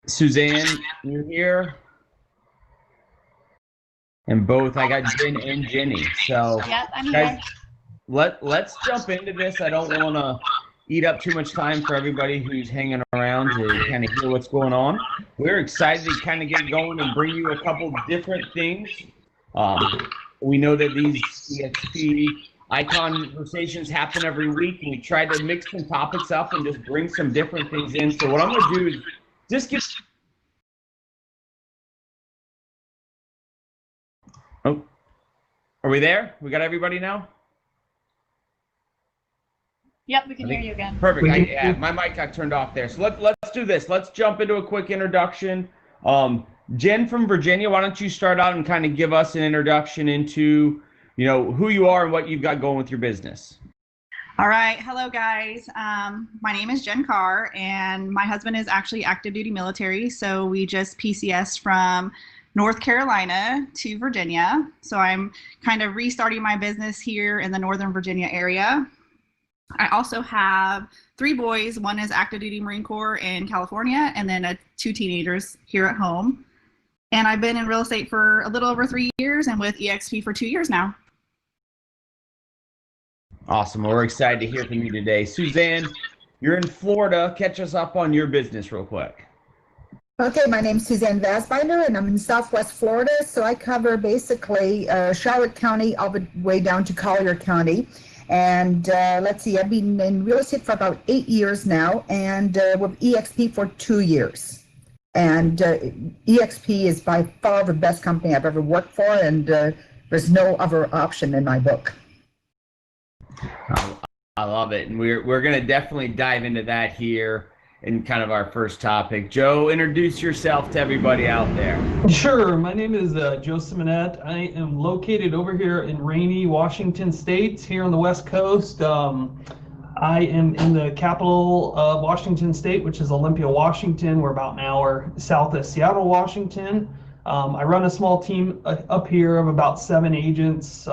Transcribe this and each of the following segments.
Suzanne, you're here. And both, I got Jen and Jenny. So Yep, I'm guys, here. let's jump into this. I don't want to eat up too much time for everybody who's hanging around to kind of hear what's going on. We're excited to kind of get going and bring you a couple different things. We know that these EXP ICONversations happen every week, and we try to mix some topics up and just bring some different things in. So what I'm going to do is just give. Oh, are we there? We got everybody now? Yep, we can hear you again. Perfect. Yeah, my mic got turned off there. So let's do this. Let's jump into a quick introduction. Jen from Virginia, why don't you start out and kind of give us an introduction into, who you are and what you've got going with your business. All right. Hello, guys. My name is Jen Carr, and my husband is actually active duty military. So we just PCS from North Carolina to Virginia. So I'm kind of restarting my business here in the Northern Virginia area. I also have 3 boys. One is active duty Marine Corps in California, and then 2 teenagers here at home. And I've been in real estate for a little over 3 years and with EXP for 2 years now. Awesome. Well, we're excited to hear from you today. Suzanne, you're in Florida. Catch us up on your business real quick. Okay, my name's Suzanne Vasbinder, and I'm in Southwest Florida. So I cover basically Charlotte County all the way down to Collier County. And let's see, I've been in real estate for about 8 years now, and with EXP for 2 years. And EXP is by far the best company I've ever worked for, and there's no other option in my book. I love it, and we're going to definitely dive into that here in kind of our first topic. Joe, introduce yourself to everybody out there. Sure. My name is Joe Simonette. I am located over here in rainy Washington State, here on the West Coast. I am in the capital of Washington State, which is Olympia, Washington. We're about an hour south of Seattle, Washington. I run a small team up here of about 7 agents.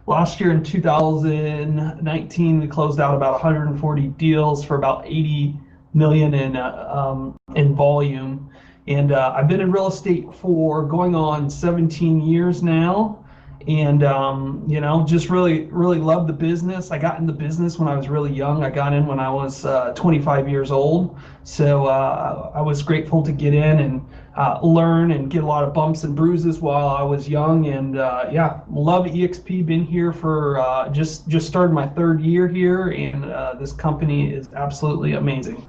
Last year in 2019, we closed out about 140 deals for about 80 million in volume. And I've been in real estate for going on 17 years now. And, just really love the business. I got in the business when I was really young. I got in when I was 25 years old. So I was grateful to get in and learn and get a lot of bumps and bruises while I was young. And love EXP. Been here for just started my 3rd year here. And this company is absolutely amazing.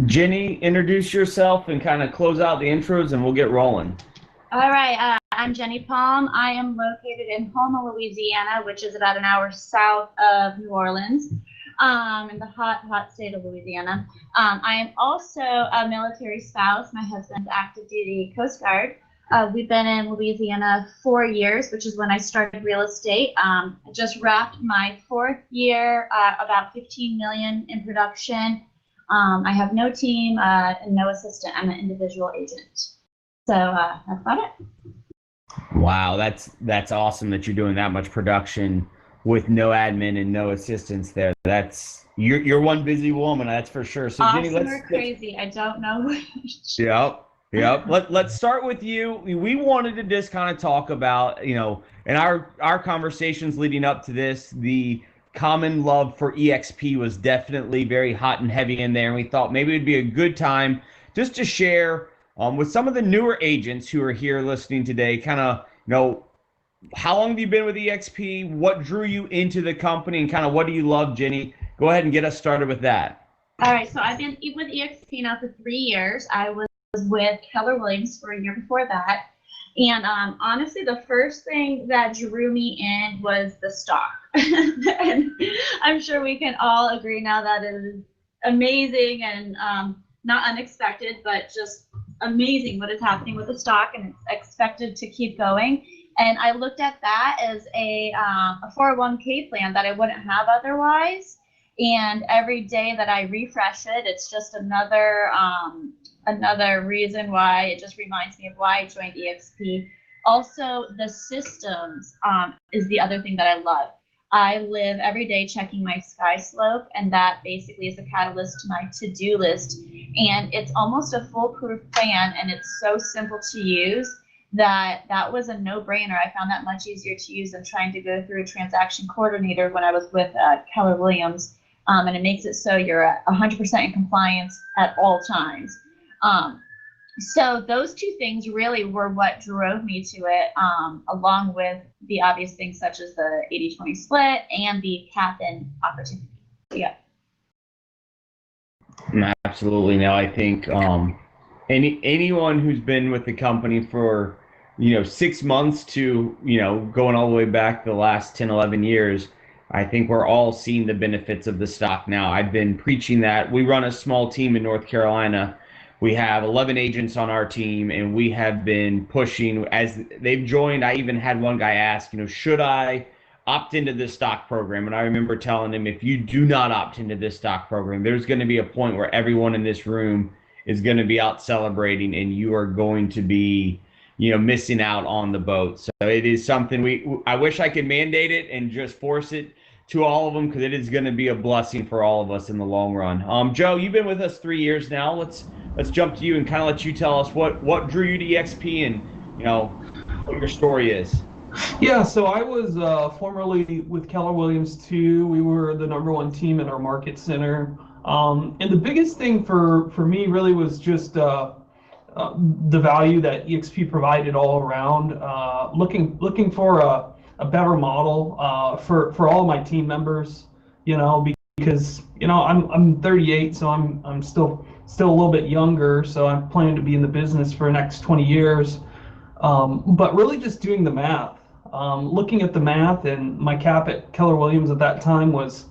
Jenny, introduce yourself and kind of close out the intros, and we'll get rolling. All right, I'm Jenny Palm. I am located in Houma, Louisiana, which is about an hour south of New Orleans, in the hot state of Louisiana. I am also a military spouse. My husband's active duty Coast Guard. We've been in Louisiana 4 years, which is when I started real estate. I just wrapped my 4th year, about 15 million in production. I have no team and no assistant. I'm an individual agent. So that's about it. Wow, that's awesome that you're doing that much production with no admin and no assistants there. You're one busy woman, that's for sure. So awesome, Jenny, or crazy, I don't know which. Yep. Let's start with you. We wanted to just kind of talk about, in our conversations leading up to this, the common love for EXP was definitely very hot and heavy in there, and we thought maybe it'd be a good time just to share with some of the newer agents who are here listening today, kind of, how long have you been with EXP? What drew you into the company, and kind of what do you love, Jenny? Go ahead and get us started with that. All right, so I've been with EXP now for 3 years. I was with Keller Williams for a year before that. And honestly, the first thing that drew me in was the stock. And I'm sure we can all agree now that it is amazing and not unexpected, but just amazing what is happening with the stock, and it's expected to keep going. And I looked at that as a 401k plan that I wouldn't have otherwise. And every day that I refresh it, it's just another reason why. It just reminds me of why I joined EXP. Also, the systems is the other thing that I love. I live every day checking my sky slope, and that basically is a catalyst to my to-do list. And it's almost a foolproof plan, and it's so simple to use that was a no-brainer. I found that much easier to use than trying to go through a transaction coordinator when I was with Keller Williams. And it makes it so you're at 100% in compliance at all times. So those two things really were what drove me to it, along with the obvious things such as the 80-20 split and the cap-in opportunity. Yeah. Absolutely. Now, I think anyone who's been with the company for 6 months to going all the way back the last 10, 11 years, I think we're all seeing the benefits of the stock now. I've been preaching that. We run a small team in North Carolina. We have 11 agents on our team, and we have been pushing as they've joined. I even had one guy ask, should I opt into this stock program? And I remember telling him, if you do not opt into this stock program, there's going to be a point where everyone in this room is going to be out celebrating, and you are going to be, missing out on the boat. So it is something I wish I could mandate it and just force it to all of them, because it is going to be a blessing for all of us in the long run. Joe, you've been with us 3 years now. Let's jump to you and kind of let you tell us what drew you to EXP and what your story is. Yeah, so I was formerly with Keller Williams too. We were the #1 team in our market center, and the biggest thing for me really was just the value that EXP provided all around. Looking for a better model for all my team members, because I'm 38, so I'm still a little bit younger, so I'm planning to be in the business for the next 20 years. But really just doing the math, looking at the math, and my cap at Keller Williams at that time was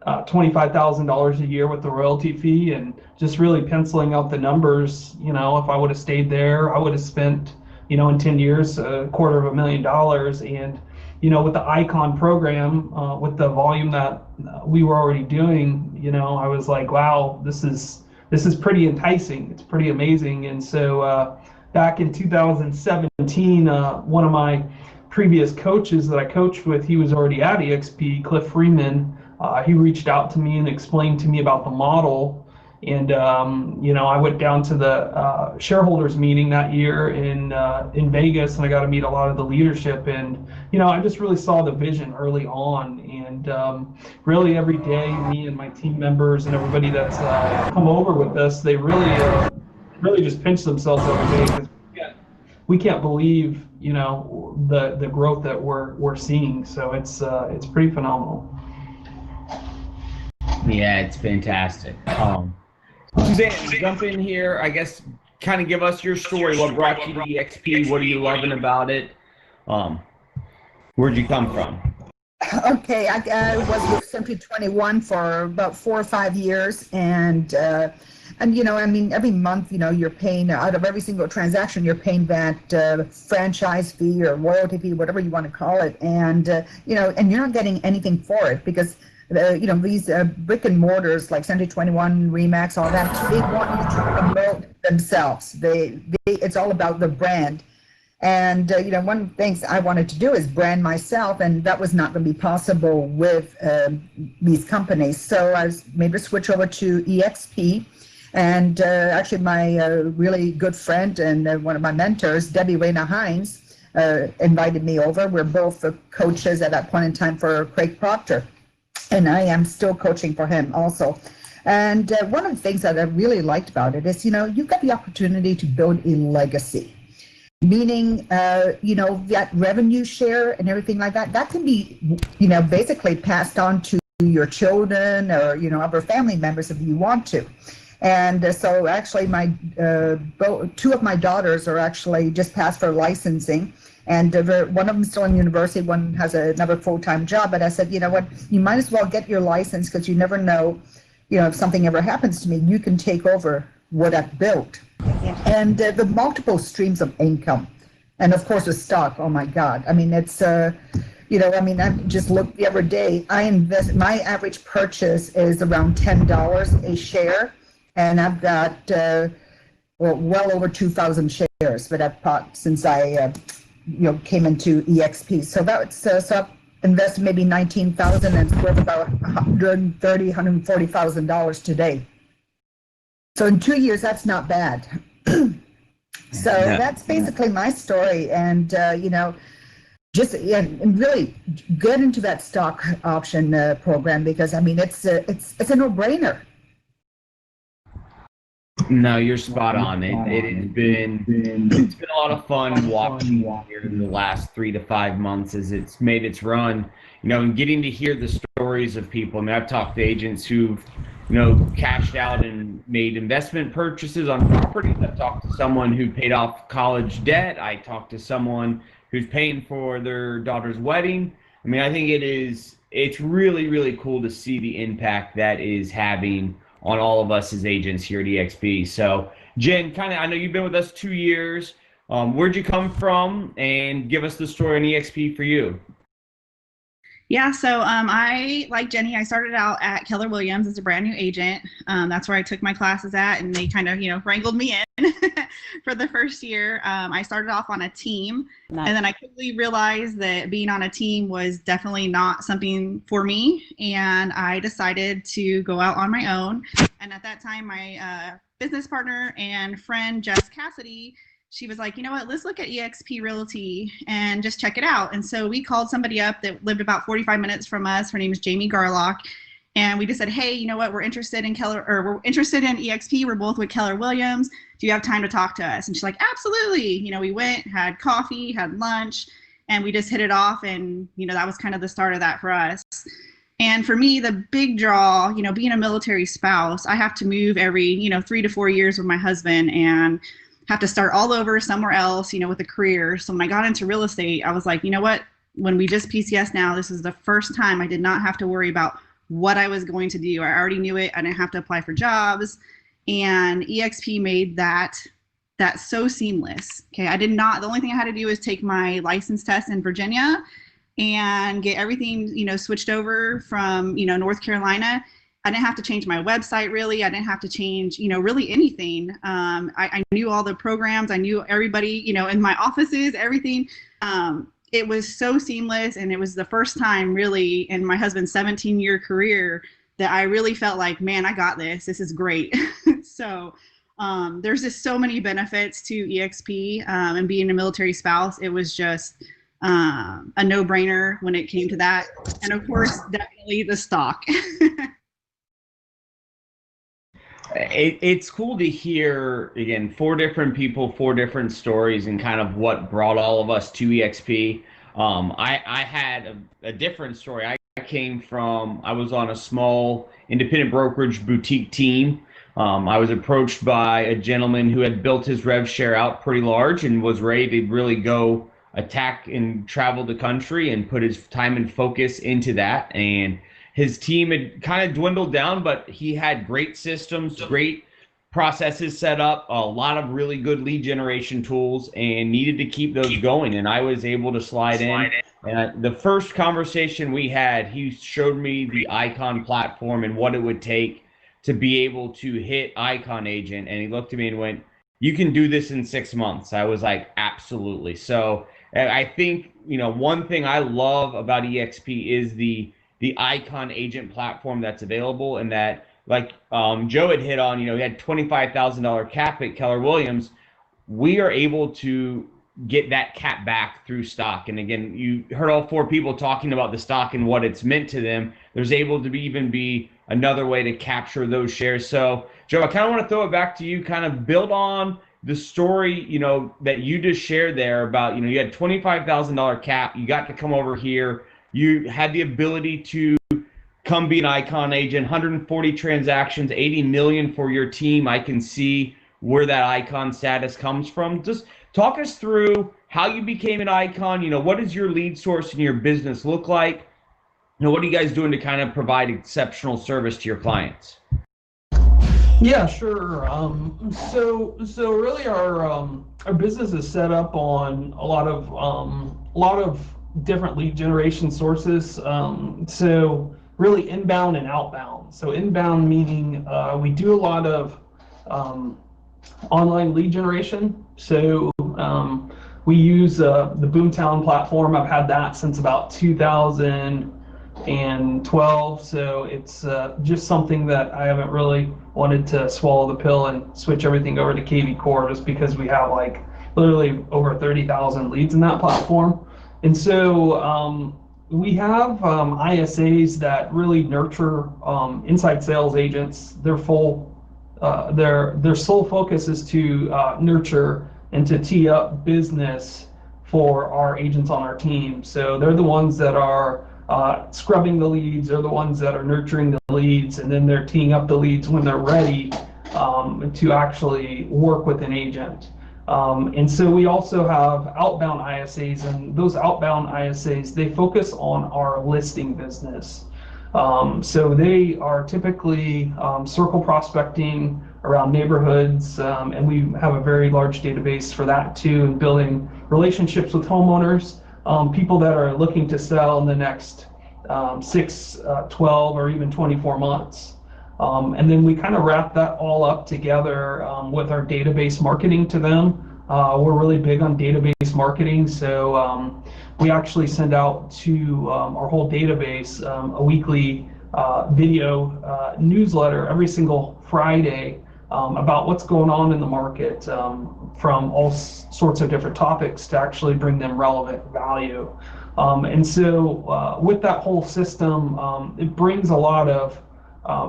$25,000 a year with the royalty fee, and just really penciling out the numbers. If I would have stayed there, I would have spent, in 10 years, $250,000. And, with the ICON program, with the volume that we were already doing, I was like, wow, this is pretty enticing. It's pretty amazing. And so back in 2017, one of my previous coaches that I coached with, he was already at EXP, Cliff Freeman. He reached out to me and explained to me about the model. And, I went down to the shareholders meeting that year in Vegas, and I got to meet a lot of the leadership. And, I just really saw the vision early on. And really every day, me and my team members and everybody that's come over with us, they really just pinch themselves every day, because we can't believe, the growth that we're seeing. So it's pretty phenomenal. Yeah, it's fantastic. Suzanne, jump in here. I guess kind of give us your story. What brought you to EXP? What are you loving about it? Where'd you come from? Okay, I was with Century 21 for about 4 or 5 years, and every month, you're paying out of every single transaction, you're paying that franchise fee or royalty fee, whatever you want to call it, and and you're not getting anything for it, because these brick and mortars like Century 21, Remax, all that, they want you to promote themselves. It's all about the brand. And, one of the things I wanted to do is brand myself, and that was not going to be possible with these companies. So I made a switch over to EXP. And actually, my really good friend and one of my mentors, Debbie Rayna Hines, invited me over. We're both coaches at that point in time for Craig Proctor. And I am still coaching for him also. And one of the things that I really liked about it is, you've got the opportunity to build a legacy. Meaning, that revenue share and everything like that, that can be, basically passed on to your children or, other family members if you want to. And so actually two of my daughters are actually just passed for licensing. And one of them is still in university, one has another full-time job. But I said, what, you might as well get your license, because you never know, if something ever happens to me, you can take over what I've built. And the multiple streams of income. And of course, the stock, oh my God. I mean, it's, I just looked the other day, my average purchase is around $10 a share. And I've got, well over 2,000 shares that I've bought since I, came into EXP. So that's, so I've invested maybe $19,000, and it's worth about $130,000, $140,000 today. So in 2 years, that's not bad. So No. that's basically my story. And, just and really get into that stock option program, because I mean it's a no-brainer. No, you're spot on. It's been a lot of fun watching here in the last 3 to 5 months as it's made its run, and getting to hear the stories of people. I mean, I've talked to agents who've, cashed out and made investment purchases on properties. I've talked to someone who paid off college debt. I talked to someone who's paying for their daughter's wedding. I mean, I think it's really, really cool to see the impact that is having on all of us as agents here at EXP. So, Jen, I know you've been with us 2 years. Where'd you come from? And give us the story on EXP for you. Yeah, so I, like Jenny, I started out at Keller Williams as a brand new agent. That's where I took my classes at, and they kind of, wrangled me in for the first year. I started off on a team, and then I quickly realized that being on a team was definitely not something for me, and I decided to go out on my own. And at that time, my business partner and friend, Jess Cassidy, she was like, you know what, let's look at EXP Realty and just check it out. And so we called somebody up that lived about 45 minutes from us. Her name is Jamie Garlock. And we just said, hey, you know what, we're interested in we're interested in EXP. We're both with Keller Williams. Do you have time to talk to us? And she's like, absolutely. We went, had coffee, had lunch, and we just hit it off. And, that was kind of the start of that for us. And for me, the big draw, being a military spouse, I have to move every, 3 to 4 years with my husband, and have to start all over somewhere else, with a career. So when I got into real estate, I was like, you know what, when we just PCS now, this is the first time I did not have to worry about what I was going to do. I already knew it. I didn't have to apply for jobs. And EXP made that so seamless. Okay. The only thing I had to do was take my license test in Virginia and get everything, switched over from, North Carolina. I didn't have to change my website, really. I didn't have to change, really anything. I knew all the programs. I knew everybody, in my offices, everything. It was so seamless. And it was the first time really in my husband's 17-year career that I really felt like, man, I got this. This is great. So there's just so many benefits to EXP and being a military spouse. It was just a no-brainer when it came to that. And of course, definitely the stock. It's cool to hear, again, 4 different people, 4 different stories, and kind of what brought all of us to EXP. I had a different story. I was on a small independent brokerage boutique team. I was approached by a gentleman who had built his rev share out pretty large and was ready to really go attack and travel the country and put his time and focus into that. And his team had kind of dwindled down, but he had great systems, great processes set up, a lot of really good lead generation tools, and needed to keep those going. And I was able to slide in. And the first conversation we had, he showed me the Icon platform and what it would take to be able to hit Icon Agent. And he looked at me and went, "You can do this in 6 months." I was like, absolutely. So I think, one thing I love about EXP is the Icon Agent platform that's available, and that, like Joe had hit on, he had $25,000 cap at Keller Williams. We are able to get that cap back through stock. And again, you heard all 4 people talking about the stock and what it's meant to them. There's able to even be another way to capture those shares. So Joe, I kind of want to throw it back to you, kind of build on the story, that you just shared there about, you had $25,000 cap, you got to come over here, you had the ability to come be an Icon agent, 140 transactions, 80 million for your team. I can see where that Icon status comes from. Just talk us through how you became an Icon. What does your lead source in your business look like? What are you guys doing to kind of provide exceptional service to your clients? Yeah, sure. So really our business is set up on a lot of different lead generation sources. So really inbound and outbound. So inbound meaning we do a lot of online lead generation. So we use the Boomtown platform. I've had that since about 2000. and 12. So it's just something that I haven't really wanted to swallow the pill and switch everything over to KV Core, just because we have like literally over 30,000 leads in that platform. And so we have ISAs that really nurture inside sales agents. Their sole focus is to nurture and to tee up business for our agents on our team. So they're the ones that are scrubbing the leads, they're the ones that are nurturing the leads, and then they're teeing up the leads when they're ready to actually work with an agent. And so we also have outbound ISAs, and those outbound ISAs, they focus on our listing business. So they are typically circle prospecting around neighborhoods, and we have a very large database for that too, and building relationships with homeowners, people that are looking to sell in the next 6, 12, or even 24 months. And then we kind of wrap that all up together with our database marketing to them. We're really big on database marketing, so we actually send out to our whole database a weekly video newsletter every single Friday about what's going on in the market, from all sorts of different topics to actually bring them relevant value. And so with that whole system, it brings a lot of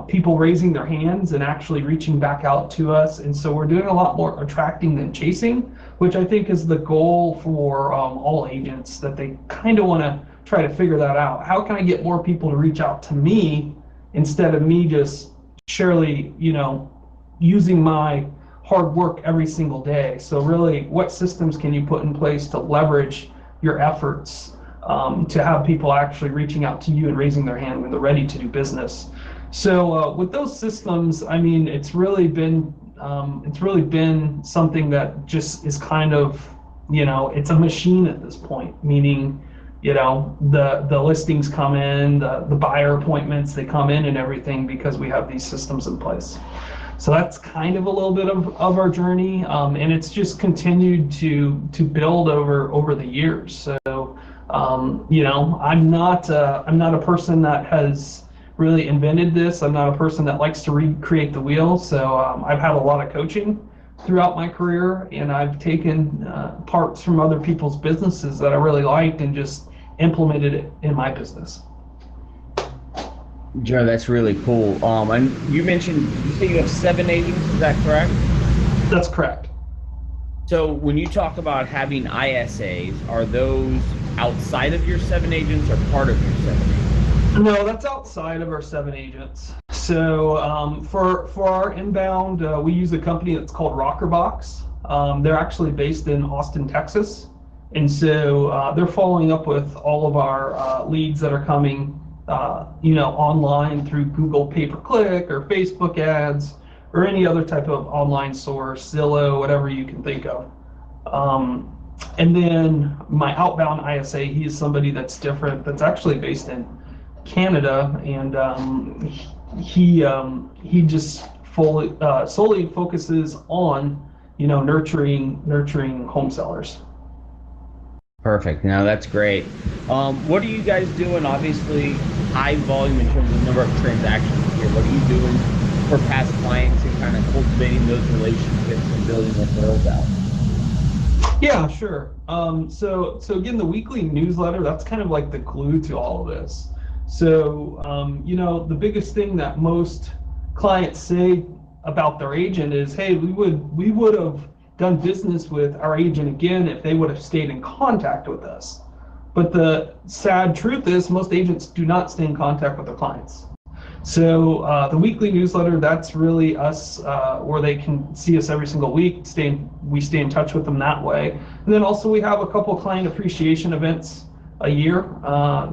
people raising their hands and actually reaching back out to us. And so we're doing a lot more attracting than chasing, which I think is the goal for all agents, that they kind of want to try to figure that out. How can I get more people to reach out to me instead of me just surely, using my hard work every single day? So really, what systems can you put in place to leverage your efforts to have people actually reaching out to you and raising their hand when they're ready to do business? So with those systems, I mean, it's really been something that just is kind of, it's a machine at this point, meaning, the listings come in, the buyer appointments, they come in and everything, because we have these systems in place. So that's kind of a little bit of our journey, and it's just continued to build over the years. So I'm not a person that has really invented this. I'm not a person that likes to recreate the wheel. So I've had a lot of coaching throughout my career, and I've taken parts from other people's businesses that I really liked and just implemented it in my business. Joe, that's really cool. And you say you have 7 agents, is that correct? That's correct. So when you talk about having ISAs, are those outside of your 7 agents or part of your 7 agents? No, that's outside of our 7 agents. So for our inbound, we use a company that's called Rockerbox. They're actually based in Austin, Texas. And so they're following up with all of our leads that are coming online through Google pay-per-click or Facebook ads or any other type of online source, Zillow, whatever you can think of. And then my outbound ISA, he's somebody that's different, that's actually based in Canada, and he just solely focuses on nurturing home sellers. Perfect. Now that's great. What are you guys doing? Obviously, high volume in terms of number of transactions here. What are you doing for past clients and kind of cultivating those relationships and building referrals out? Yeah, sure. So again, the weekly newsletter, that's kind of like the glue to all of this. So the biggest thing that most clients say about their agent is, hey, we would have done business with our agent again if they would have stayed in contact with us. But the sad truth is most agents do not stay in contact with their clients. So the weekly newsletter, that's really us, where they can see us every single week. We stay in touch with them that way. And then also we have a couple client appreciation events a year.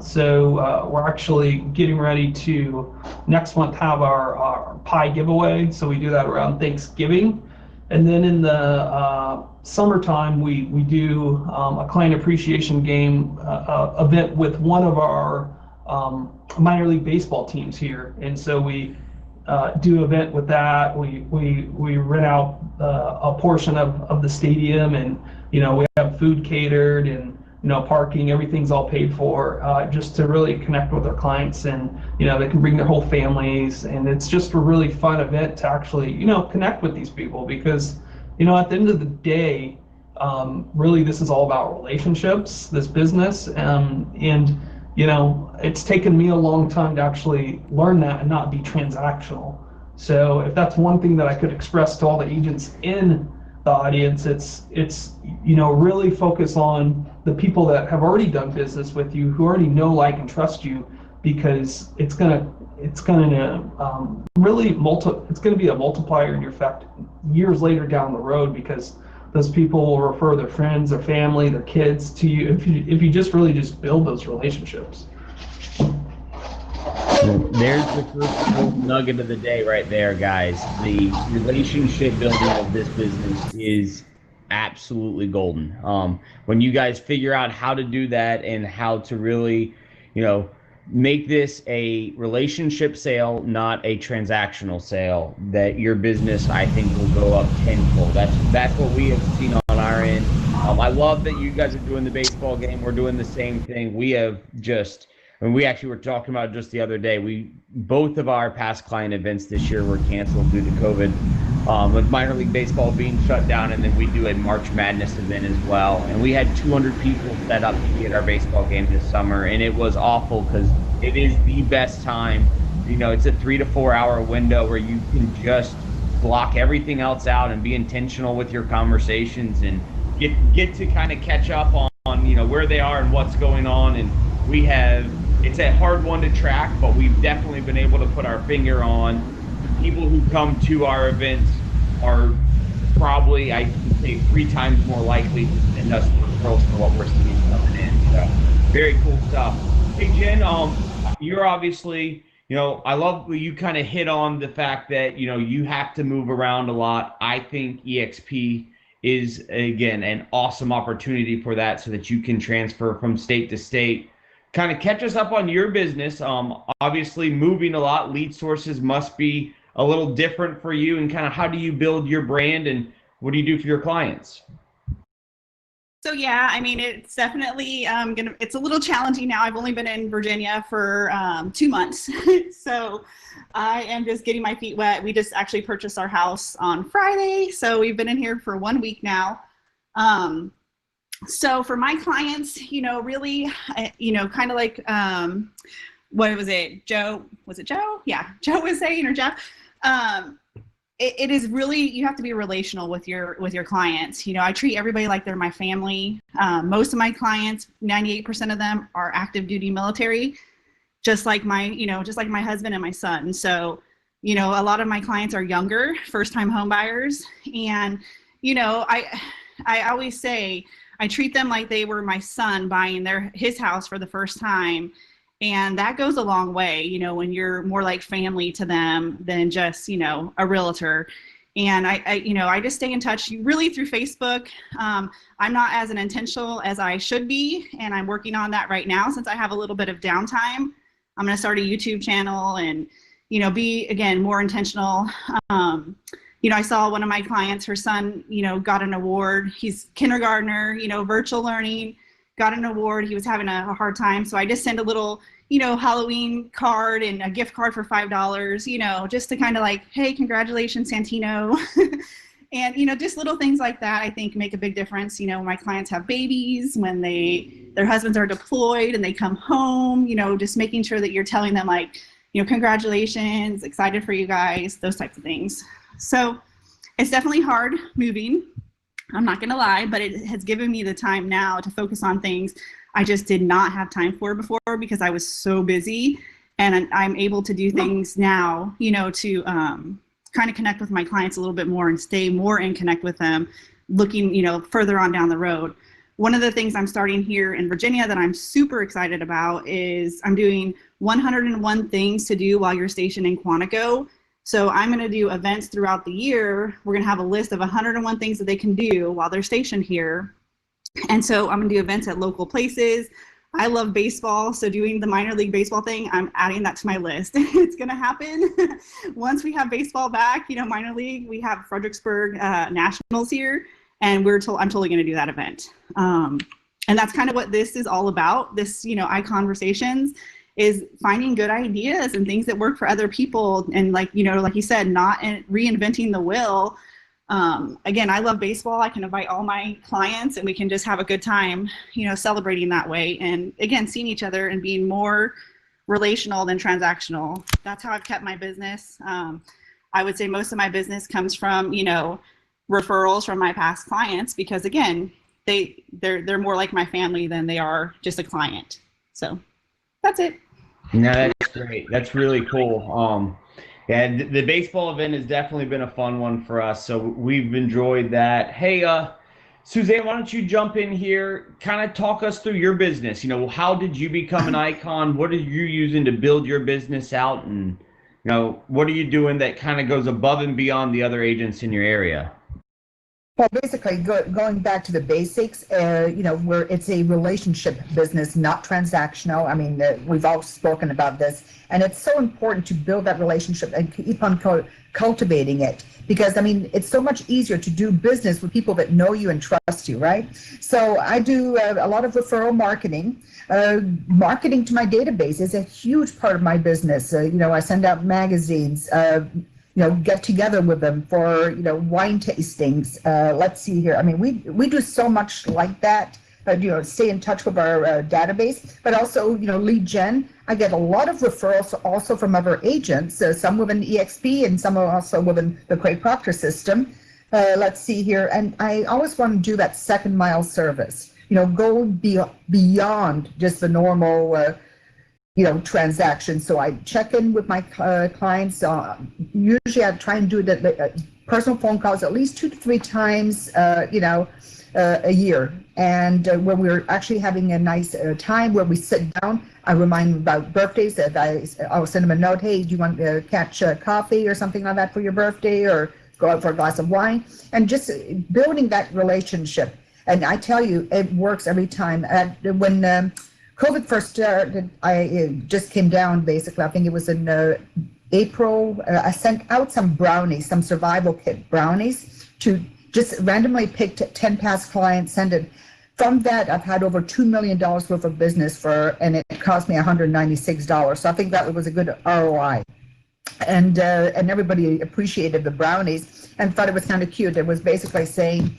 So we're actually getting ready to next month have our pie giveaway. So we do that around Thanksgiving. And then in the summertime, we do a client appreciation game event with one of our minor league baseball teams here. And so we do an event with that. We rent out a portion of the stadium, and we have food catered, and parking, everything's all paid for, just to really connect with our clients, and they can bring their whole families, and it's just a really fun event to actually connect with these people, because at the end of the day, really this is all about relationships, this business, and it's taken me a long time to actually learn that and not be transactional. So if that's one thing that I could express to all the agents in the audience, it's really focus on the people that have already done business with you, who already know, like, and trust you, because it's gonna really it's gonna be a multiplier in your effect years later down the road, because those people will refer their friends, their family, their kids to you if you just really just build those relationships. There's the first little nugget of the day right there, guys. The relationship building of this business is absolutely golden. When you guys figure out how to do that and how to really, make this a relationship sale, not a transactional sale, that your business, I think, will go up tenfold. That's what we have seen on our end. I love that you guys are doing the baseball game. We're doing the same thing. We have just, and we actually were talking about just the other day, both of our past client events this year were canceled due to COVID, with minor league baseball being shut down, and then we do a March Madness event as well. And we had 200 people set up to be at our baseball game this summer, and it was awful because it is the best time. It's a 3 to 4 hour window where you can just block everything else out and be intentional with your conversations and get to kind of catch up on where they are and what's going on. And it's a hard one to track, but we've definitely been able to put our finger on people who come to our events are probably, I would say, 3 times more likely to send us referrals for what we're seeing coming in. So very cool stuff. Hey, Jen, you're obviously, I love you kind of hit on the fact that, you have to move around a lot. I think EXP is, again, an awesome opportunity for that, so that you can transfer from state to state. Kind of catch us up on your business. Obviously moving a lot, lead sources must be a little different for you, and kind of how do you build your brand, and what do you do for your clients? So yeah, I mean, it's definitely it's a little challenging now. I've only been in Virginia for 2 months. So I am just getting my feet wet. We just actually purchased our house on Friday. So we've been in here for 1 week now. So for my clients, really, kind of like, what was it? Joe? Was it Joe? Yeah, Joe was saying, or Jeff. It is really, you have to be relational with your clients. I treat everybody like they're my family. Most of my clients, 98% of them, are active duty military, just like my husband and my son. So, a lot of my clients are younger, first-time home buyers, and I always say I treat them like they were my son buying his house for the first time. And that goes a long way, when you're more like family to them than just, a realtor. And I just stay in touch really through Facebook. I'm not as intentional as I should be, and I'm working on that right now since I have a little bit of downtime. I'm going to start a YouTube channel and, be, again, more intentional. I saw one of my clients, her son, got an award. He's kindergartner, virtual learning, got an award. He was having a hard time. So I just sent a little, Halloween card and a gift card for $5, just to kind of like, hey, congratulations, Santino. And, just little things like that, I think, make a big difference. When my clients have babies, when their husbands are deployed and they come home, just making sure that you're telling them, like, congratulations, excited for you guys, those types of things. So it's definitely hard moving. I'm not going to lie, but it has given me the time now to focus on things I just did not have time for before because I was so busy. And I'm able to do things now, to kind of connect with my clients a little bit more and stay more in connect with them, looking, further on down the road. One of the things I'm starting here in Virginia that I'm super excited about is I'm doing 101 things to do while you're stationed in Quantico. So I'm going to do events throughout the year. We're going to have a list of 101 things that they can do while they're stationed here. And so I'm going to do events at local places. I love baseball, so doing the minor league baseball thing, I'm adding that to my list. It's going to happen once we have baseball back. Minor league, we have Fredericksburg Nationals here, and I'm totally going to do that event. And that's kind of what this is all about. This, ICONversations is finding good ideas and things that work for other people. And like you said, not reinventing the wheel. Again, I love baseball. I can invite all my clients and we can just have a good time, celebrating that way. And again, seeing each other and being more relational than transactional. That's how I've kept my business. I would say most of my business comes from, referrals from my past clients, because again, they're more like my family than they are just a client. So that's it. No, that's great. That's really cool. Yeah, the baseball event has definitely been a fun one for us, so we've enjoyed that. Hey, Suzanne, why don't you jump in here, kind of talk us through your business. How did you become an icon? What are you using to build your business out? And, what are you doing that kind of goes above and beyond the other agents in your area? Well, basically, going back to the basics, where it's a relationship business, not transactional. I mean, we've all spoken about this, and it's so important to build that relationship and keep on cultivating it, because, I mean, it's so much easier to do business with people that know you and trust you, right? So I do a lot of referral marketing. Marketing to my database is a huge part of my business. I send out magazines, get together with them for, wine tastings. Let's see here. I mean, we do so much like that, stay in touch with our database, but also, lead gen. I get a lot of referrals also from other agents, some within EXP and some are also within the Craig Proctor system. Let's see here. And I always want to do that second mile service, go beyond just the normal, transactions. So I check in with my clients. Usually I try and do the personal phone calls at least 2 to 3 times, a year. And when we're actually having a nice time where we sit down, I remind them about birthdays. That I'll send them a note. Hey, do you want to catch coffee or something like that for your birthday, or go out for a glass of wine? And just building that relationship. And I tell you, it works every time. When COVID first started, I just came down, basically. I think it was in April. I sent out some brownies, some survival kit brownies, to just randomly picked 10 past clients, send it. From that, I've had over $2 million worth of business and it cost me $196. So I think that was a good ROI. And everybody appreciated the brownies and thought it was kind of cute. It was basically saying,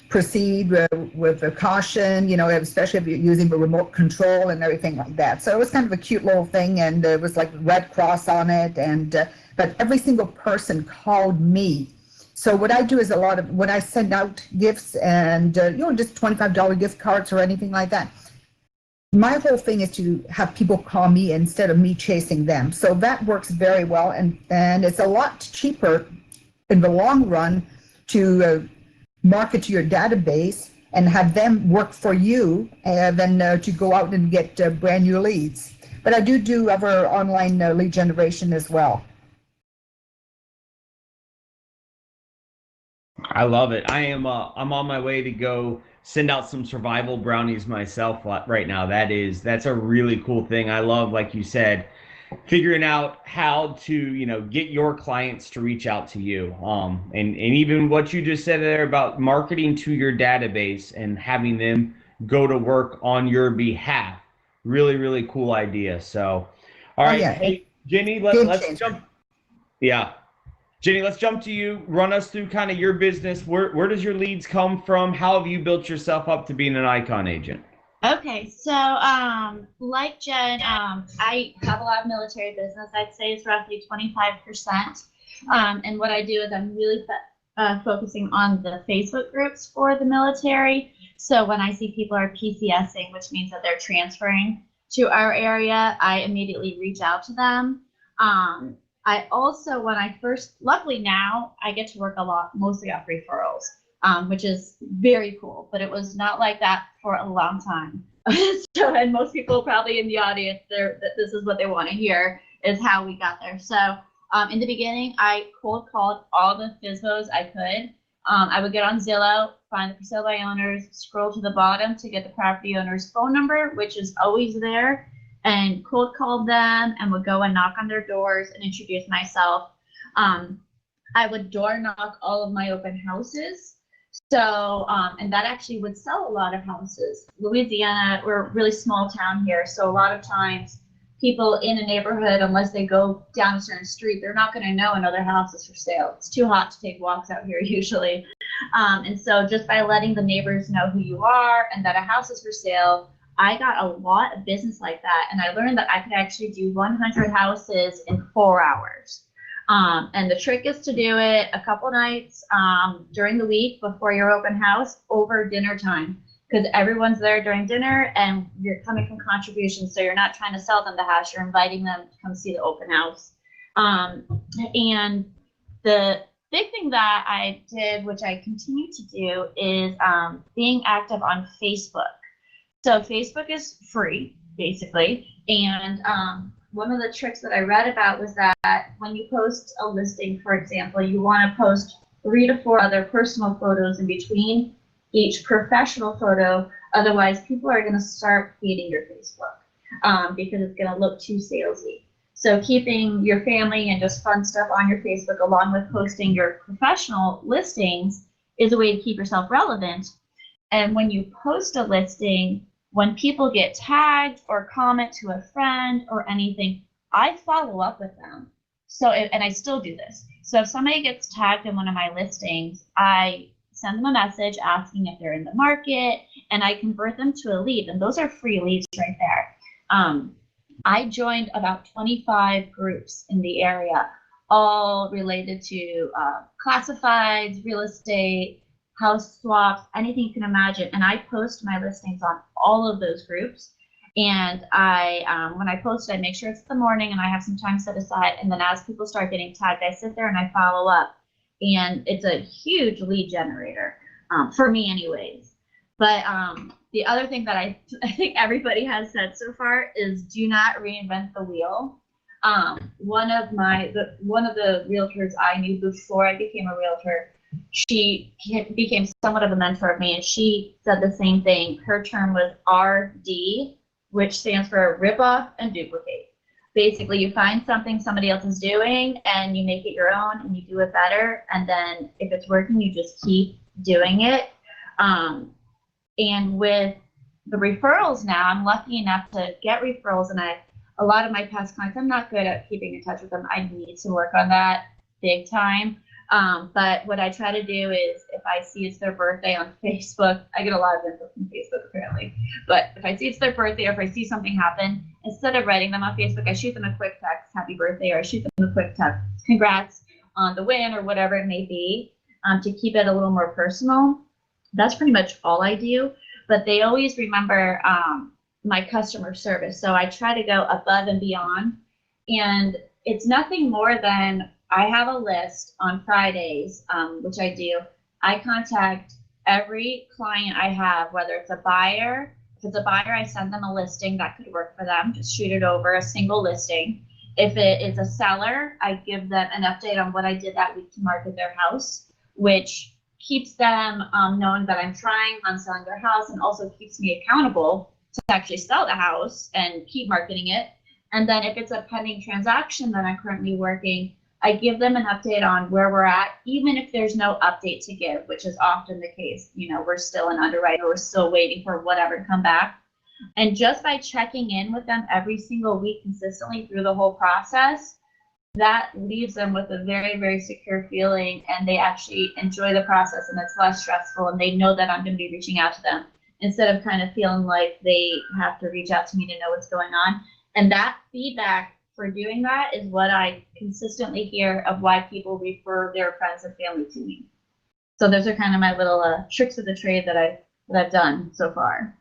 proceed with caution, especially if you're using the remote control and everything like that. So it was kind of a cute little thing, and it was like Red Cross on it. And but every single person called me. So what I do is when I send out gifts and just $25 gift cards or anything like that, my whole thing is to have people call me instead of me chasing them. So that works very well, and it's a lot cheaper in the long run to market to your database and have them work for you than to go out and get brand new leads. But I do other online lead generation as well. I love it. I'm on my way to go send out some survival brownies myself right now. That's a really cool thing. I love, like you said, figuring out how to get your clients to reach out to you, and even what you just said there about marketing to your database and having them go to work on your behalf. Really, really cool idea. So all right. Yeah. Hey, Jenny, let's jump. Yeah, Jenny, let's jump to you. Run us through kind of your business. Where does your leads come from? How have you built yourself up to being an icon agent? Okay, so like Jen, I have a lot of military business. I'd say it's roughly 25%. And what I do is I'm really focusing on the Facebook groups for the military. So when I see people are PCSing, which means that they're transferring to our area, I immediately reach out to them. I also, luckily now, I get to work a lot, mostly off referrals. Which is very cool, but it was not like that for a long time. So, and most people probably in the audience, this is what they want to hear, is how we got there. So in the beginning, I cold called all the FSBOs I could. I would get on Zillow, find the for sale by owners, scroll to the bottom to get the property owner's phone number, which is always there, and cold called them and would go and knock on their doors and introduce myself. I would door knock all of my open houses. So, and that actually would sell a lot of houses. Louisiana, we're a really small town here, so a lot of times people in a neighborhood, unless they go down a certain street, they're not going to know another house is for sale. It's too hot to take walks out here usually. And so just by letting the neighbors know who you are and that a house is for sale, I got a lot of business like that. And I learned that I could actually do 100 houses in 4 hours. And the trick is to do it a couple nights during the week before your open house over dinner time, because everyone's there during dinner and you're coming from contributions. So you're not trying to sell them the house, you're inviting them to come see the open house. And the big thing that I did, which I continue to do, is being active on Facebook. So Facebook is free, basically. And one of the tricks that I read about was that when you post a listing, for example, you want to post 3 to 4 other personal photos in between each professional photo. Otherwise, people are going to start hating your Facebook because it's going to look too salesy. So keeping your family and just fun stuff on your Facebook along with posting your professional listings is a way to keep yourself relevant. And when you post a listing, when people get tagged or comment to a friend or anything, I follow up with them. So, and I still do this. So if somebody gets tagged in one of my listings, I send them a message asking if they're in the market, and I convert them to a lead. And those are free leads right there. I joined about 25 groups in the area, all related to classifieds, real estate, house swaps, anything you can imagine. And I post my listings on all of those groups. And I, when I post it, I make sure it's the morning and I have some time set aside. And then as people start getting tagged, I sit there and I follow up. And it's a huge lead generator for me anyways. But the other thing that I think everybody has said so far is do not reinvent the wheel. One of the realtors I knew before I became a realtor, she became somewhat of a mentor of me, and she said the same thing. Her term was RD, which stands for rip off and duplicate. Basically, you find something somebody else is doing and you make it your own and you do it better. And then if it's working, you just keep doing it. And with the referrals now, I'm lucky enough to get referrals, and a lot of my past clients, I'm not good at keeping in touch with them. I need to work on that big time. But what I try to do is if I see it's their birthday on Facebook, I get a lot of info from Facebook apparently, but if I see it's their birthday or if I see something happen, instead of writing them on Facebook, I shoot them a quick text, happy birthday, or I shoot them a quick text, congrats on the win or whatever it may be, to keep it a little more personal. That's pretty much all I do, but they always remember my customer service. So I try to go above and beyond, and it's nothing more than I have a list on Fridays, which I do. I contact every client I have, whether it's a buyer. If it's a buyer, I send them a listing that could work for them. Just shoot it over, a single listing. If it is a seller, I give them an update on what I did that week to market their house, which keeps them knowing that I'm trying on selling their house, and also keeps me accountable to actually sell the house and keep marketing it. And then if it's a pending transaction that I'm currently working, I give them an update on where we're at, even if there's no update to give, which is often the case. You know, we're still in underwriting, we're still waiting for whatever to come back. And just by checking in with them every single week consistently through the whole process, that leaves them with a very, very secure feeling, and they actually enjoy the process, and it's less stressful, and they know that I'm going to be reaching out to them instead of kind of feeling like they have to reach out to me to know what's going on. And that feedback for doing that is what I consistently hear of why people refer their friends and family to me. So those are kind of my little tricks of the trade that I've done so far.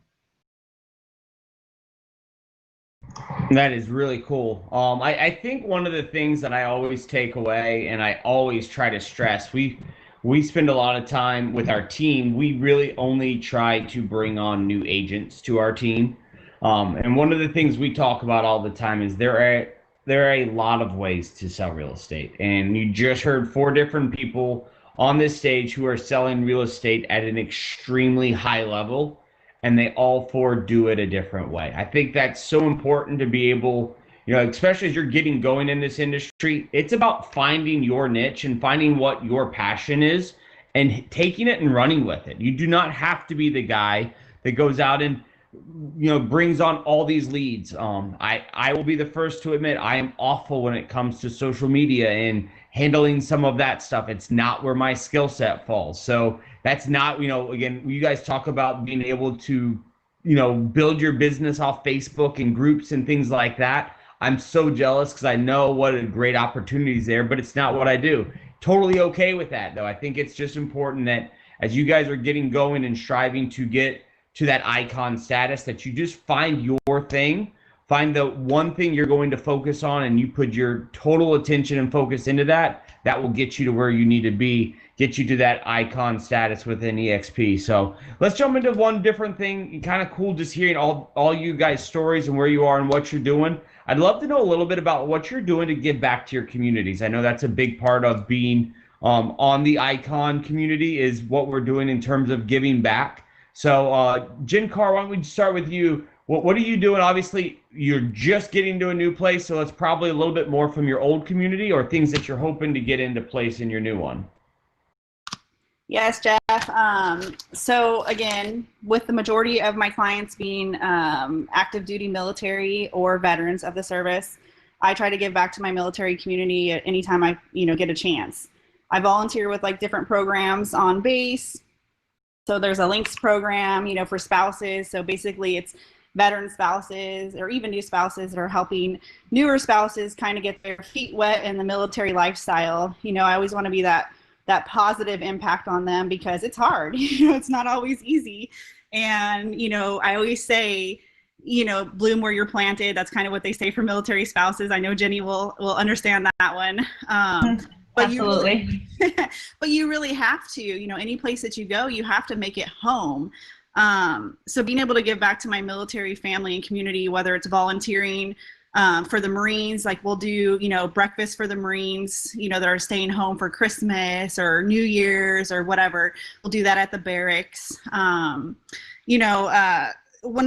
That is really cool. I think one of the things that I always take away, and I always try to stress, we spend a lot of time with our team. We really only try to bring on new agents to our team. And one of the things we talk about all the time is there are a lot of ways to sell real estate. And you just heard 4 different people on this stage who are selling real estate at an extremely high level, and they all 4 do it a different way. I think that's so important to be able, you know, especially as you're getting going in this industry, it's about finding your niche and finding what your passion is and taking it and running with it. You do not have to be the guy that goes out and brings on all these leads. I will be the first to admit I am awful when it comes to social media and handling some of that stuff. It's not where my skill set falls. So that's not, again, you guys talk about being able to, build your business off Facebook and groups and things like that. I'm so jealous because I know what a great opportunity is there, but it's not what I do. Totally okay with that, though. I think it's just important that as you guys are getting going and striving to get to that icon status, that you just find your thing, find the one thing you're going to focus on, and you put your total attention and focus into that. That will get you to where you need to be, get you to that icon status within EXP. So let's jump into one different thing. Kind of cool just hearing all you guys' stories and where you are and what you're doing. I'd love to know a little bit about what you're doing to give back to your communities. I know that's a big part of being on the icon community, is what we're doing in terms of giving back. So Jen Carr, why don't we start with you? What are you doing? Obviously, you're just getting to a new place, so it's probably a little bit more from your old community or things that you're hoping to get into place in your new one. Yes, Jeff. So again, with the majority of my clients being active duty military or veterans of the service, I try to give back to my military community at any time I get a chance. I volunteer with like different programs on base. So there's a links program, for spouses. So basically it's veteran spouses or even new spouses that are helping newer spouses kind of get their feet wet in the military lifestyle. I always want to be that positive impact on them because it's hard. It's not always easy. And, I always say, bloom where you're planted. That's kind of what they say for military spouses. I know Jenny will understand that one. But absolutely. But you really have to, any place that you go, you have to make it home. So being able to give back to my military family and community, whether it's volunteering for the Marines, like we'll do, breakfast for the Marines, that are staying home for Christmas or New Year's or whatever. We'll do that at the barracks. One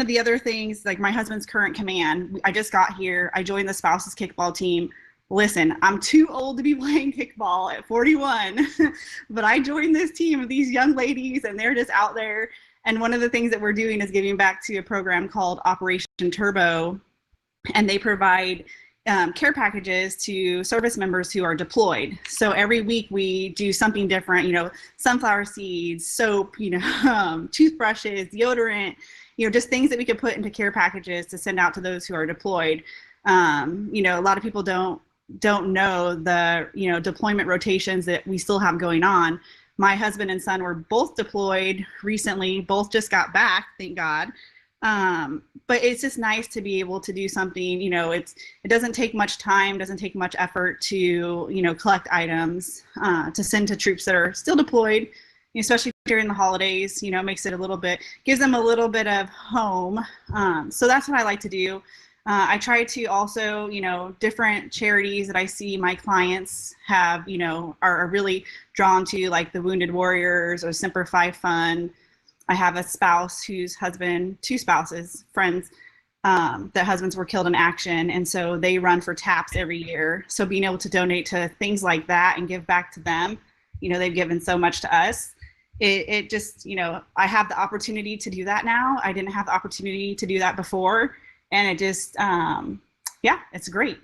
of the other things, like my husband's current command, I just got here. I joined the spouses kickball team. Listen, I'm too old to be playing kickball at 41, but I joined this team of these young ladies and they're just out there. And one of the things that we're doing is giving back to a program called Operation Turbo, and they provide care packages to service members who are deployed. So every week we do something different, sunflower seeds, soap, toothbrushes, deodorant, just things that we could put into care packages to send out to those who are deployed. A lot of people don't know the, deployment rotations that we still have going on. My husband and son were both deployed recently, both just got back, thank God. But it's just nice to be able to do something, it doesn't take much time, doesn't take much effort to, collect items to send to troops that are still deployed, especially during the holidays, makes it gives them a little bit of home. So that's what I like to do. I try to also, different charities that I see my clients have, are really drawn to, like the Wounded Warriors or Semper Fi Fund. I have a spouse whose husband, two spouses, friends, that husbands were killed in action. And so they run for TAPS every year. So being able to donate to things like that and give back to them, they've given so much to us. It just, I have the opportunity to do that now. I didn't have the opportunity to do that before. And it just, it's great.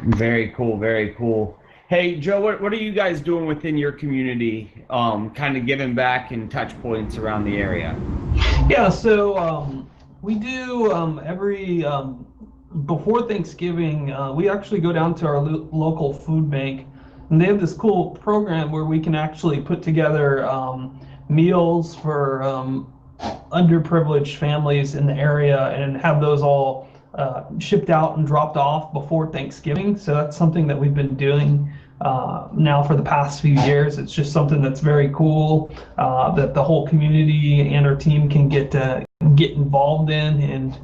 Very cool, very cool. Hey, Joe, what are you guys doing within your community, kind of giving back and touch points around the area? Yeah, so we do every, before Thanksgiving, we actually go down to our local food bank, and they have this cool program where we can actually put together meals for underprivileged families in the area and have those all shipped out and dropped off before Thanksgiving. So that's something that we've been doing now for the past few years. It's just something that's very cool that the whole community and our team can get involved in. And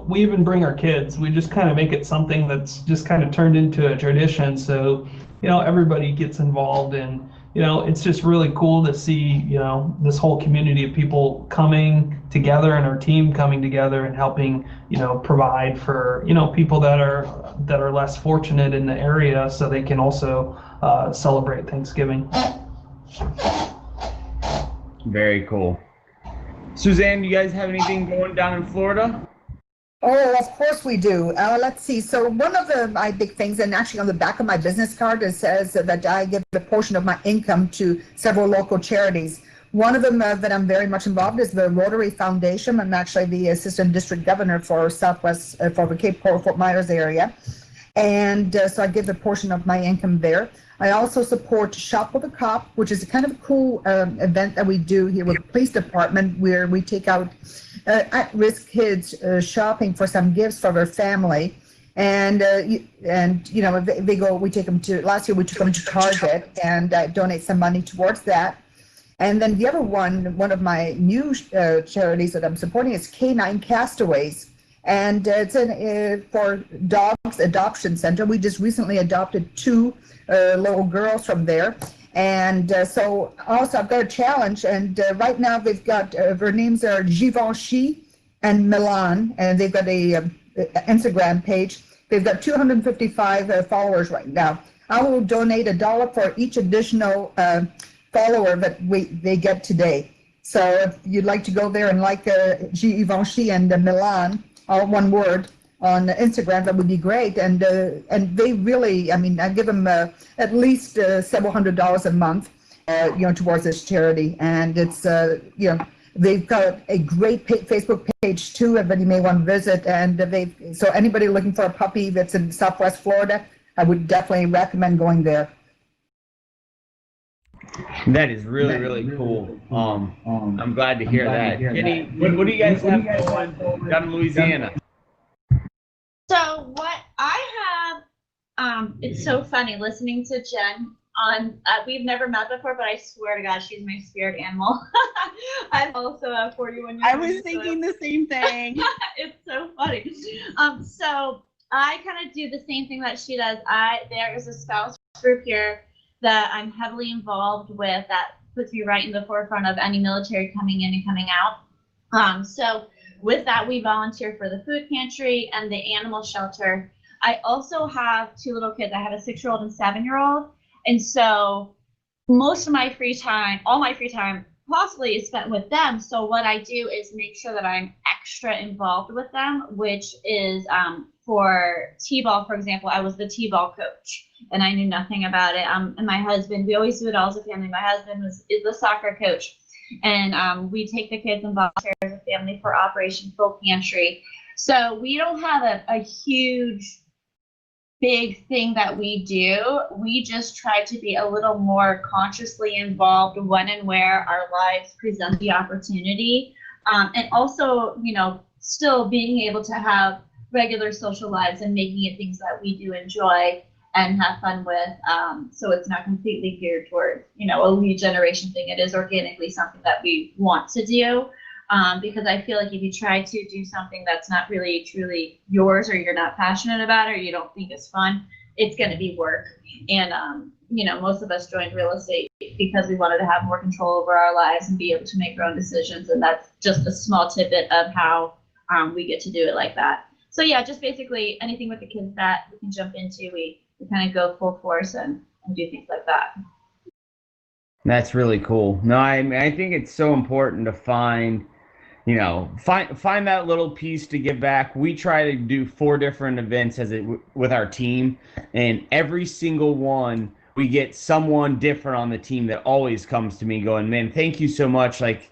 we even bring our kids. We just kind of make it something that's just kind of turned into a tradition. So everybody gets involved, and it's just really cool to see this whole community of people coming together and our team coming together and helping provide for people that are less fortunate in the area, so they can also celebrate Thanksgiving. Very cool. Suzanne, do you guys have anything going down in Florida? Oh, of course we do. Let's see. So one of my big things, and actually on the back of my business card, it says that I give a portion of my income to several local charities. One of them that I'm very much involved is the Rotary Foundation. I'm actually the assistant district governor for Southwest, for the Cape Coral, Fort Myers area. And so I give a portion of my income there. I also support Shop with a Cop, which is a kind of cool event that we do here with the police department, where we take out at-risk kids shopping for some gifts for their family. And you know, they go, we take them to, last year we took them to Target and donate some money towards that. And then the other one of my new charities that I'm supporting is Canine Castaways. And it's for dogs adoption center. We just recently adopted 2 little girls from there. And so also I've got a challenge, and right now they've got, their names are Givenchy and Milan, and they've got a Instagram page. They've got 255 followers right now. I will donate $1 for each additional follower that they get today. So if you'd like to go there and like Givenchy and Milan, all one word, on Instagram, that would be great. And they really, I mean, I give them at least several $100s a month, you know, towards this charity. And it's, you know, they've got a great Facebook page too, that you may want to visit. And so anybody looking for a puppy that's in Southwest Florida, I would definitely recommend going there. That is really, really cool. I'm glad to hear that. Kenny, what do you guys have going down in Louisiana? So what I have, it's so funny listening to Jen on, we've never met before, but I swear to God, she's my spirit animal. I'm also a 41 year old. I was thinking the same thing. It's so funny. So I kind of do the same thing that she does. There is a spouse group here that I'm heavily involved with that puts me right in the forefront of any military coming in and coming out. So with that, we volunteer for the food pantry and the animal shelter. I also have 2 little kids. I have a 6-year-old and 7-year-old. And so most of my free time, all my free time possibly is spent with them. So what I do is make sure that I'm extra involved with them, which is for T-ball, for example, I was the T-ball coach and I knew nothing about it. And my husband, we always do it all as a family. My husband is the soccer coach. And we take the kids and volunteer as a family for Operation Full Pantry. So we don't have a huge, big thing that we do. We just try to be a little more consciously involved when and where our lives present the opportunity. And also, you know, still being able to have regular social lives and making it things that we do enjoy and have fun with. So it's not completely geared toward, you know, a lead generation thing. It is organically something that we want to do. Because I feel like if you try to do something that's not really truly yours, or you're not passionate about it, or you don't think it's fun, it's going to be work. And, you know, most of us joined real estate because we wanted to have more control over our lives and be able to make our own decisions. And that's just a small tidbit of how we get to do it like that. So yeah, just basically anything with the kids that we can jump into, we kind of go full force and do things like that. That's really cool. No, I think it's so important to find, you know, find that little piece to give back. We try to do 4 different events with our team, and every single one we get someone different on the team that always comes to me going, man, thank you so much. Like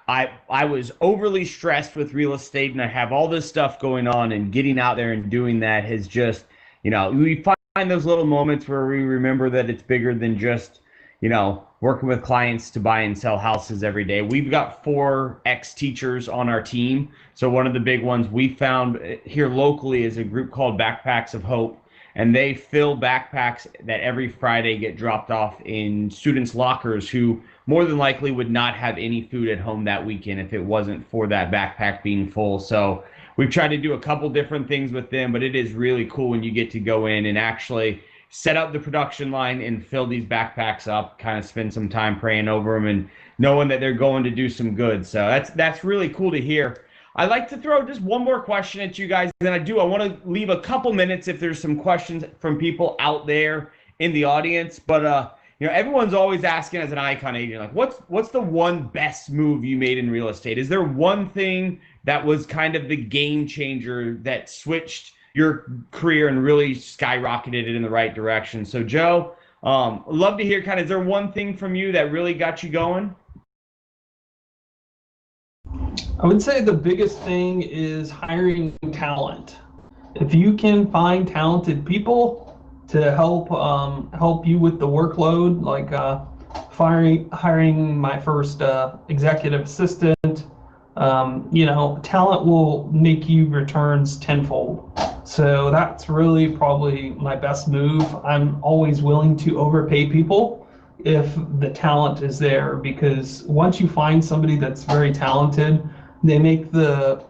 I was overly stressed with real estate and I have all this stuff going on, and getting out there and doing that has just, you know, we find those little moments where we remember that it's bigger than just, you know, working with clients to buy and sell houses every day. We've got 4 ex-teachers on our team. So one of the big ones we found here locally is a group called Backpacks of Hope. And they fill backpacks that every Friday get dropped off in students' lockers who more than likely would not have any food at home that weekend if it wasn't for that backpack being full. So we've tried to do a couple different things with them, but it is really cool when you get to go in and actually set up the production line and fill these backpacks up, kind of spend some time praying over them and knowing that they're going to do some good. So that's really cool to hear. I'd like to throw just one more question at you guys. And I want to leave a couple minutes if there's some questions from people out there in the audience, but everyone's always asking as an icon agent, like, what's the one best move you made in real estate? Is there one thing that was kind of the game changer that switched your career and really skyrocketed it in the right direction? So Joe, love to hear is there one thing from you that really got you going? I would say the biggest thing is hiring talent. If you can find talented people to help you with the workload, like hiring my first executive assistant, talent will make you returns tenfold. So that's really probably my best move. I'm always willing to overpay people if the talent is there, because once you find somebody that's very talented, they make the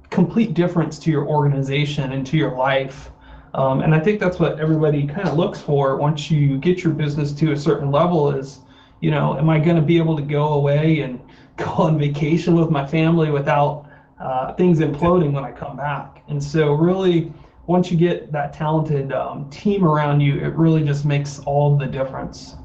complete difference to your organization and to your life. And I think that's what everybody kind of looks for once you get your business to a certain level is, am I going to be able to go away and go on vacation with my family without things imploding when I come back? And so really, once you get that talented team around you, it really just makes all the difference.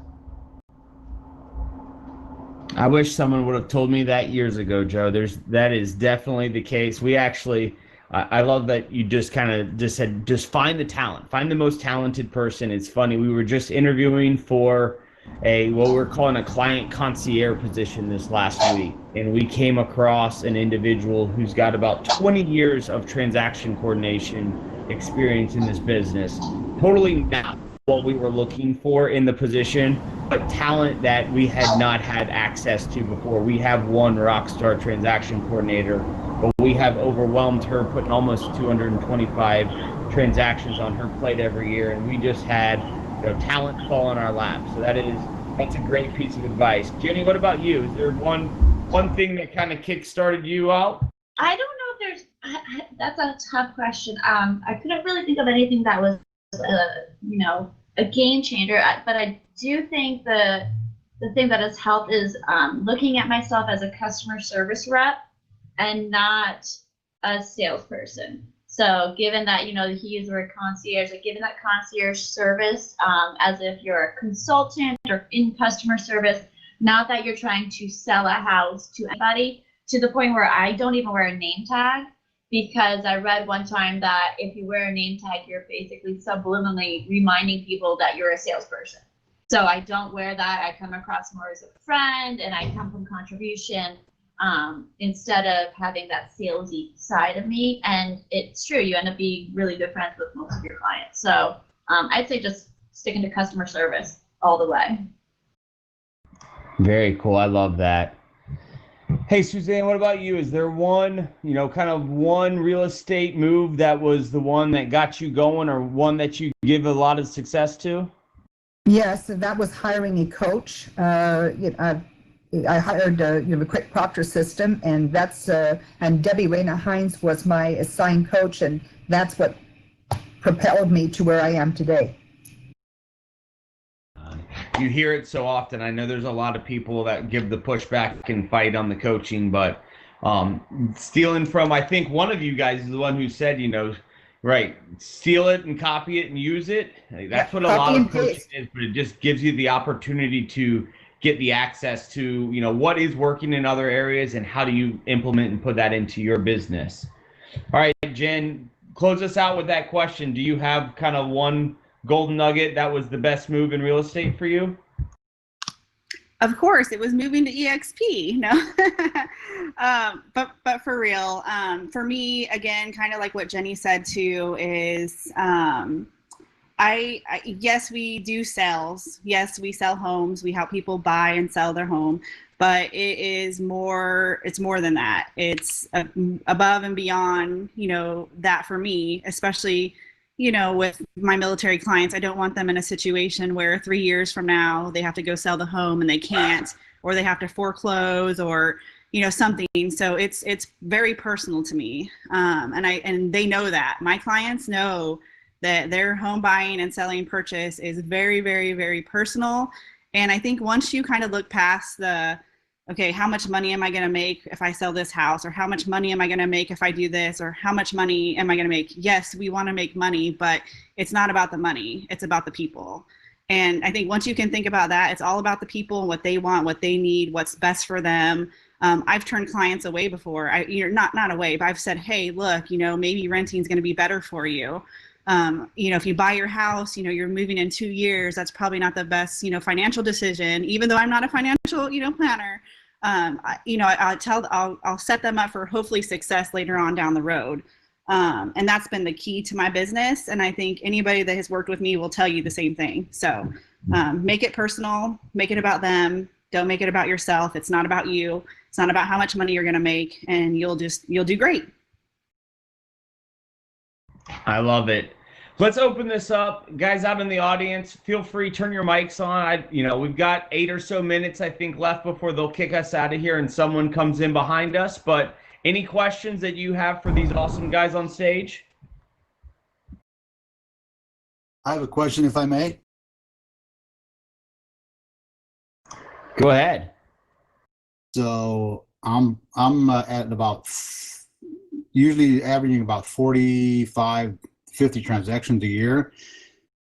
I wish someone would have told me that years ago, Joe. That is definitely the case. We actually, I love that you just said, just find the talent, find the most talented person. It's funny. We were just interviewing for what we're calling a client concierge position this last week. And we came across an individual who's got about 20 years of transaction coordination experience in this business. Totally not what we were looking for in the position, but talent that we had not had access to before. We have one rock star transaction coordinator, but we have overwhelmed her, putting almost 225 transactions on her plate every year, and we just had talent fall in our lap. So that's a great piece of advice. Jenny, what about you? Is there one thing that kind of kick-started you out? I don't know if there's, that's a tough question. I couldn't really think of anything that was a game changer, but I do think the thing that has helped is looking at myself as a customer service rep and not a salesperson. So given that, he used the word concierge, like given that concierge service as if you're a consultant or in customer service, not that you're trying to sell a house to anybody, to the point where I don't even wear a name tag. Because I read one time that if you wear a name tag, you're basically subliminally reminding people that you're a salesperson. So I don't wear that. I come across more as a friend, and I come from contribution instead of having that salesy side of me. And it's true, you end up being really good friends with most of your clients. So I'd say just sticking to customer service all the way. Very cool. I love that. Hey, Suzanne, what about you? Is there one real estate move that was the one that got you going, or one that you give a lot of success to? Yes, and that was hiring a coach. I hired the Quick Proctor system, and and Debbie Reyna Hines was my assigned coach, and that's what propelled me to where I am today. You hear it so often. I know there's a lot of people that give the pushback and fight on the coaching, but stealing from, I think one of you guys is the one who said, right, steal it and copy it and use it. That's what a lot of coaching is, but it just gives you the opportunity to get the access to, what is working in other areas and how do you implement and put that into your business. All right, Jen, close us out with that question. Do you have kind of one golden nugget that was the best move in real estate for you? Of course, it was moving to EXP. No, but for real, for me, again, kind of like what Jenny said too, is yes, we do sales. Yes, we sell homes. We help people buy and sell their home, but it's more than that. It's above and beyond, that for me, especially, with my military clients. I don't want them in a situation where 3 years from now they have to go sell the home and they can't, or they have to foreclose, or something. So it's very personal to me, and they know that. My clients know that their home buying and selling purchase is very, very, very personal. And I think once you kind of look past the, okay, how much money am I going to make if I sell this house? Or how much money am I going to make if I do this? Or how much money am I going to make? Yes, we want to make money, but it's not about the money. It's about the people. And I think once you can think about that, it's all about the people and what they want, what they need, what's best for them. I've turned clients away before. Not away, but I've said, hey, look, maybe renting is going to be better for you. If you buy your house, you're moving in 2 years. That's probably not the best, financial decision. Even though I'm not a financial, planner, I'll set them up for hopefully success later on down the road. And that's been the key to my business. And I think anybody that has worked with me will tell you the same thing. So make it personal, make it about them. Don't make it about yourself. It's not about you. It's not about how much money you're going to make, and you'll do great. I love it. Let's open this up. Guys out in the audience, feel free, turn your mics on. We've got 8 or so minutes, I think, left before they'll kick us out of here and someone comes in behind us. But any questions that you have for these awesome guys on stage? I have a question, if I may. Go ahead. So I'm at about usually averaging about 45, 50 transactions a year.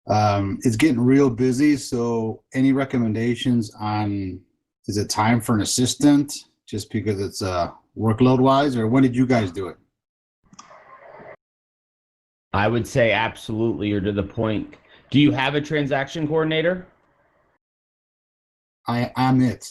It's getting real busy. So any recommendations on, is it time for an assistant just because it's workload wise, or when did you guys do it? I would say absolutely, or to the point. Do you have a transaction coordinator? I'm it.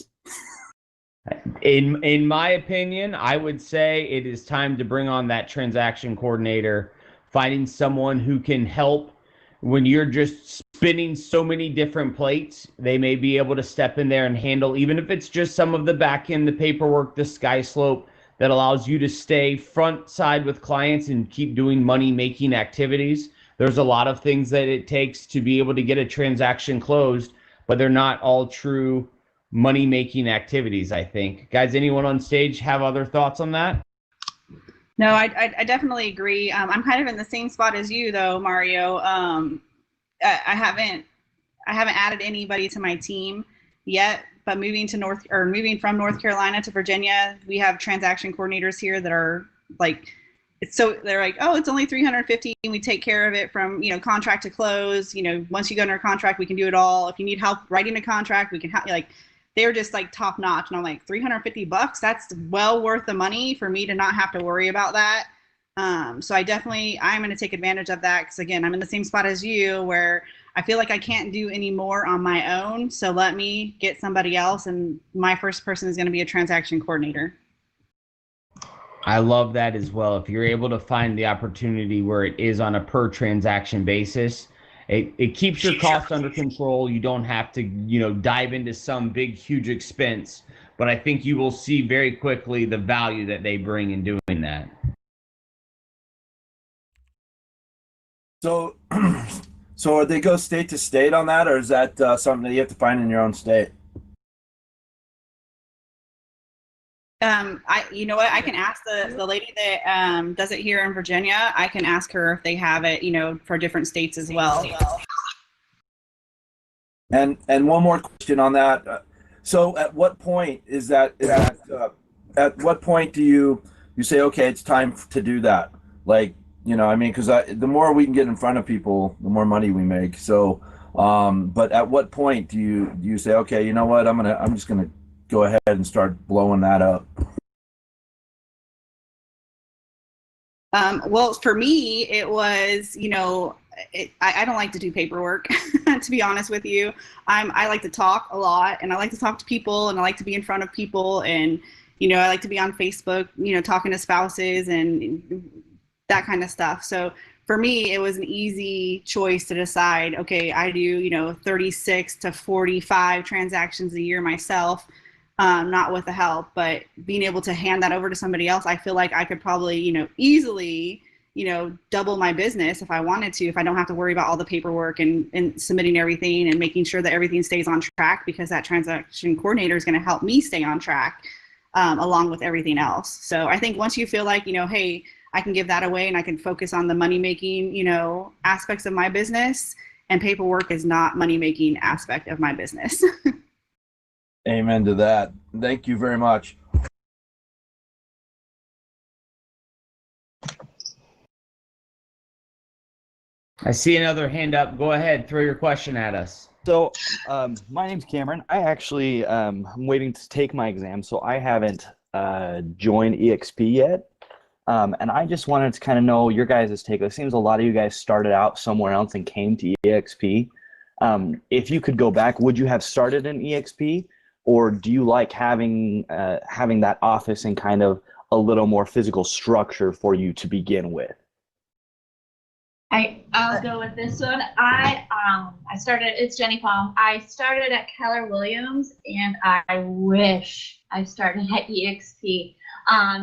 In my opinion, I would say it is time to bring on that transaction coordinator, finding someone who can help when you're just spinning so many different plates. They may be able to step in there and handle, even if it's just some of the back end, the paperwork, the sky slope that allows you to stay front side with clients and keep doing money making activities. There's a lot of things that it takes to be able to get a transaction closed, but they're not all true money making activities, I think. Guys, anyone on stage have other thoughts on that? No, I definitely agree. I'm kind of in the same spot as you, though, Mario. I haven't added anybody to my team yet, but moving from North Carolina to Virginia, we have transaction coordinators here that are like, they're like, oh, it's only $350, and we take care of it from contract to close. Once you go under contract, we can do it all. If you need help writing a contract, we can help. They're just like top notch, and I'm like, $350, that's well worth the money for me to not have to worry about that. So I'm going to take advantage of that, because again, I'm in the same spot as you where I feel like I can't do any more on my own. So let me get somebody else, and my first person is going to be a transaction coordinator. I love that as well. If you're able to find the opportunity where it is on a per transaction basis, it keeps your costs under control. You don't have to, dive into some big, huge expense. But I think you will see very quickly the value that they bring in doing that. So, so they go state to state on that, or is that something that you have to find in your own state? You know what? I can ask the lady that does it here in Virginia. I can ask her if they have it, for different states as well. And one more question on that. So, at what point is that? At what point do you say, okay, it's time to do that? Because the more we can get in front of people, the more money we make. So, but at what point do you say, okay, you know what? I'm just gonna go ahead and start blowing that up? Well, for me, it was, I don't like to do paperwork, to be honest with you. I like to talk a lot, and I like to talk to people, and I like to be in front of people, and, I like to be on Facebook, talking to spouses and that kind of stuff. So for me, it was an easy choice to decide, okay, I do, 36 to 45 transactions a year myself. Not with the help, but being able to hand that over to somebody else, I feel like I could probably, easily, double my business if I wanted to, if I don't have to worry about all the paperwork and submitting everything and making sure that everything stays on track, because that transaction coordinator is going to help me stay on track along with everything else. So I think once you feel like, hey, I can give that away and I can focus on the money making, aspects of my business, and paperwork is not money making aspect of my business. Amen to that. Thank you very much. I see another hand up. Go ahead, throw your question at us. So, my name's Cameron. I actually I'm waiting to take my exam, so I haven't joined EXP yet. And I just wanted to kind of know your guys' take. It seems a lot of you guys started out somewhere else and came to EXP. If you could go back, would you have started in EXP, or do you like having that office and kind of a little more physical structure for you to begin with? I'll go with this one. I started. It's Jenny Palm. I started at Keller Williams, and I wish I started at EXP.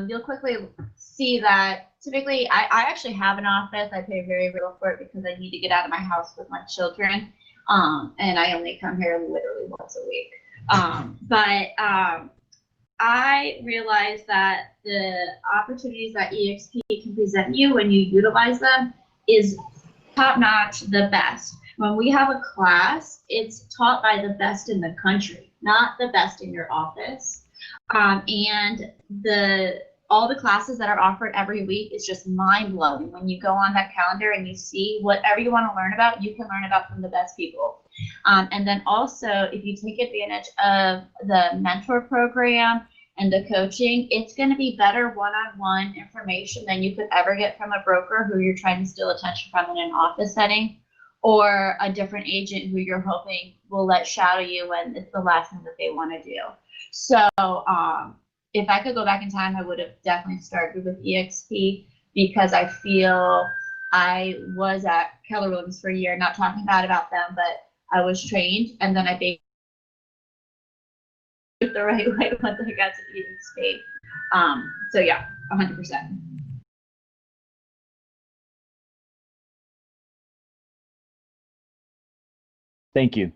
You'll quickly see that typically I actually have an office. I pay very little for it because I need to get out of my house with my children, and I only come here literally once a week. But I realized that the opportunities that EXP can present you when you utilize them is top notch, the best. When we have a class, it's taught by the best in the country, not the best in your office. And all the classes that are offered every week is just mind blowing. When you go on that calendar and you see whatever you want to learn about, you can learn about from the best people. And then also, if you take advantage of the mentor program and the coaching, it's going to be better one-on-one information than you could ever get from a broker who you're trying to steal attention from in an office setting, or a different agent who you're hoping will let shadow you when it's the last thing that they want to do. So if I could go back in time, I would have definitely started with EXP, because I feel I was at Keller Williams for a year, not talking bad about them, but I was trained, and then I baked the right way once I got to EXP. So yeah, 100%. Thank you.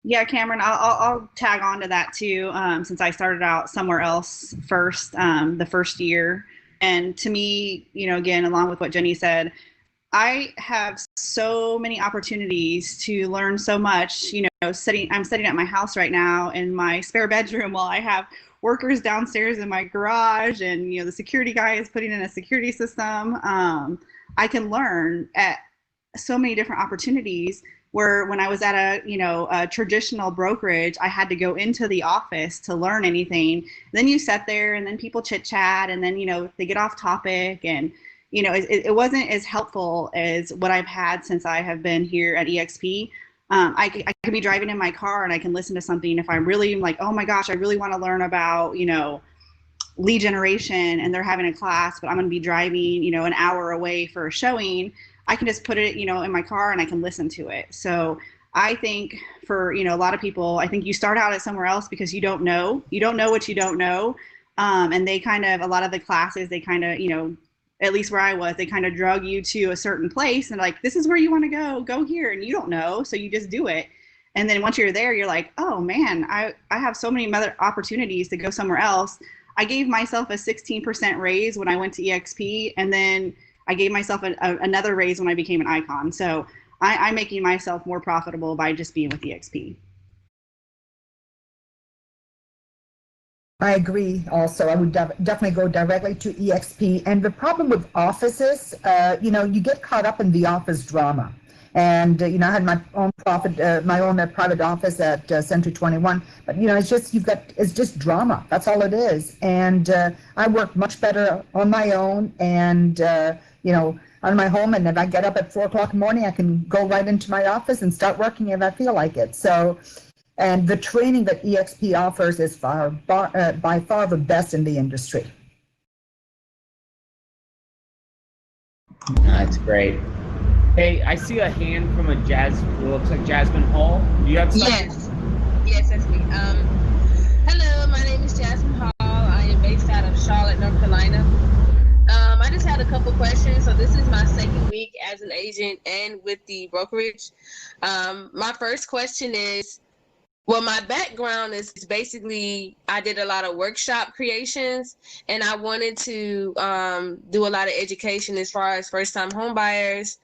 Yeah, Cameron, I'll tag on to that too, since I started out somewhere else first, the first year. And to me, again, along with what Jenny said, I have so many opportunities to learn so much. I'm sitting at my house right now in my spare bedroom while I have workers downstairs in my garage, and the security guy is putting in a security system. I can learn at so many different opportunities, where when I was at a traditional brokerage, I had to go into the office to learn anything. Then you sit there, and then people chit chat, and then they get off topic, and it wasn't as helpful as what I've had since I have been here at EXP. I could be driving in my car and I can listen to something if I'm really like, oh my gosh, I really want to learn about lead generation, and they're having a class, but I'm going to be driving an hour away for a showing. I can just put it in my car and I can listen to it. So I think for a lot of people, I think you start out at somewhere else because you don't know what you don't know, and they kind of, a lot of the classes, they kind of at least where I was, they kind of drug you to a certain place and like, this is where you want to go here, and you don't know, so you just do it. And then once you're there, you're like, oh man, I have so many other opportunities to go somewhere else. I gave myself a 16% raise when I went to EXP, and then I gave myself another raise when I became an icon. So I'm making myself more profitable by just being with EXP. I agree also. I would definitely go directly to EXP. And the problem with offices, you get caught up in the office drama. And, I had my own private office at Century 21, but, it's just drama. That's all it is. And I work much better on my own and, on my home. And if I get up at 4 o'clock in the morning, I can go right into my office and start working if I feel like it. So, and the training that EXP offers is by far the best in the industry. That's great. Hey, I see a hand from it looks like Jasmine Hall. Do you have something? Yes, that's me. Hello, my name is Jasmine Hall. I am based out of Charlotte, North Carolina. I just had a couple questions. So this is my second week as an agent and with the brokerage. My first question is, well, my background is basically, I did a lot of workshop creations, and I wanted to do a lot of education as far as first-time home buyers,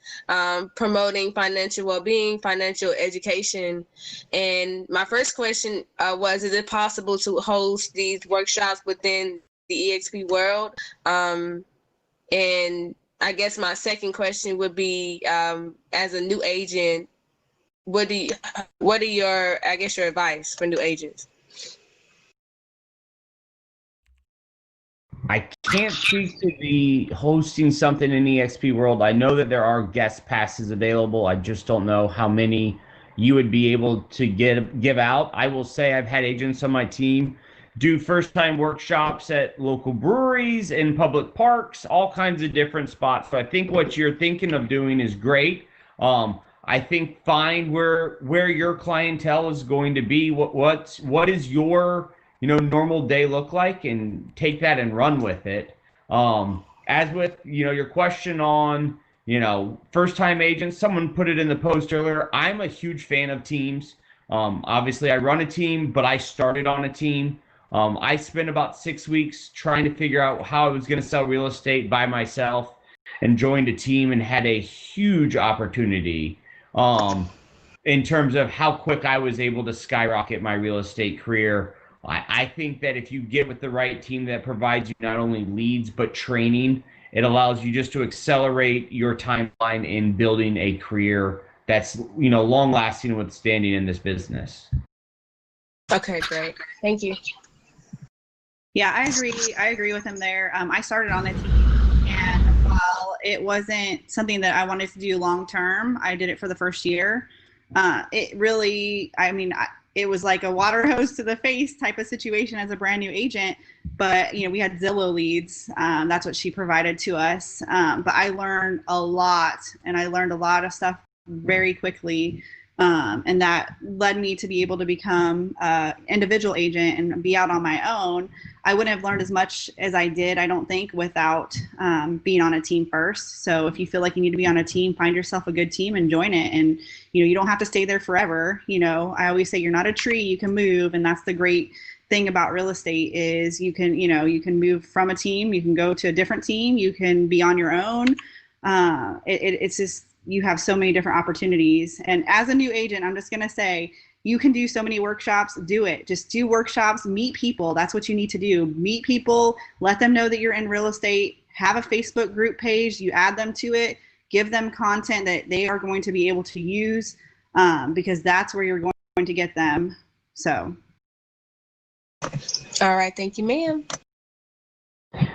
promoting financial well-being, financial education. And my first question was, is it possible to host these workshops within the EXP world? And I guess my second question would be, as a new agent, what are your advice for new agents? I can't speak to the hosting something in EXP world. I know that there are guest passes available. I just don't know how many you would be able to give out. I will say I've had agents on my team do first-time workshops at local breweries, in public parks, all kinds of different spots. So I think what you're thinking of doing is great. I think find where your clientele is going to be. What is your normal day look like, and take that and run with it. As with your question on first time agents, someone put it in the post earlier. I'm a huge fan of teams. Obviously I run a team, but I started on a team. I spent about 6 weeks trying to figure out how I was going to sell real estate by myself, and joined a team and had a huge opportunity in terms of how quick I was able to skyrocket my real estate career. I think that if you get with the right team that provides you not only leads but training, it allows you just to accelerate your timeline in building a career that's long lasting and withstanding in this business. Okay, great. Thank you. Yeah, I agree. I agree with him there. I started on a team, and while it wasn't something that I wanted to do long term, I did it for the first year. It really, it was like a water hose to the face type of situation as a brand new agent. But, we had Zillow leads. That's what she provided to us. But I learned a lot, and I learned a lot of stuff very quickly. And that led me to be able to become an individual agent and be out on my own. I wouldn't have learned as much as I did, I don't think, without being on a team first. So if you feel like you need to be on a team, find yourself a good team and join it. And, you don't have to stay there forever. I always say you're not a tree, you can move. And that's the great thing about real estate is you can move from a team, you can go to a different team, you can be on your own. It's just, you have so many different opportunities. And as a new agent, I'm just going to say, you can do so many workshops, do it. Just do workshops, meet people. That's what you need to do. Meet people, let them know that you're in real estate, have a Facebook group page, you add them to it, give them content that they are going to be able to use, because that's where you're going to get them. So. All right. Thank you, ma'am.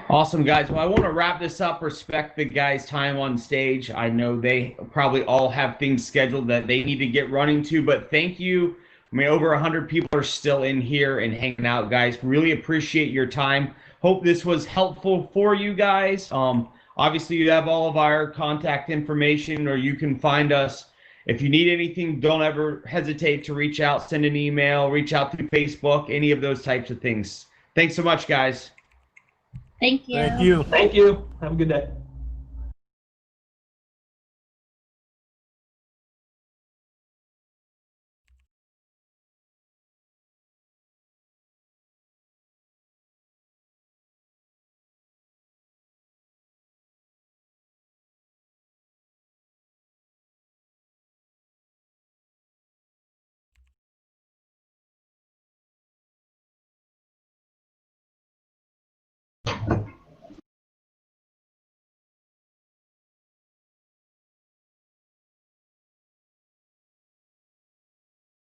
Awesome, guys. Well, I want to wrap this up. Respect the guys' time on stage. I know they probably all have things scheduled that they need to get running to, but thank you. Over 100 people are still in here and hanging out, guys. Really appreciate your time. Hope this was helpful for you guys. Obviously, you have all of our contact information, or you can find us. If you need anything, don't ever hesitate to reach out, send an email, reach out through Facebook, any of those types of things. Thanks so much, guys. Thank you. Thank you. Thank you. Have a good day.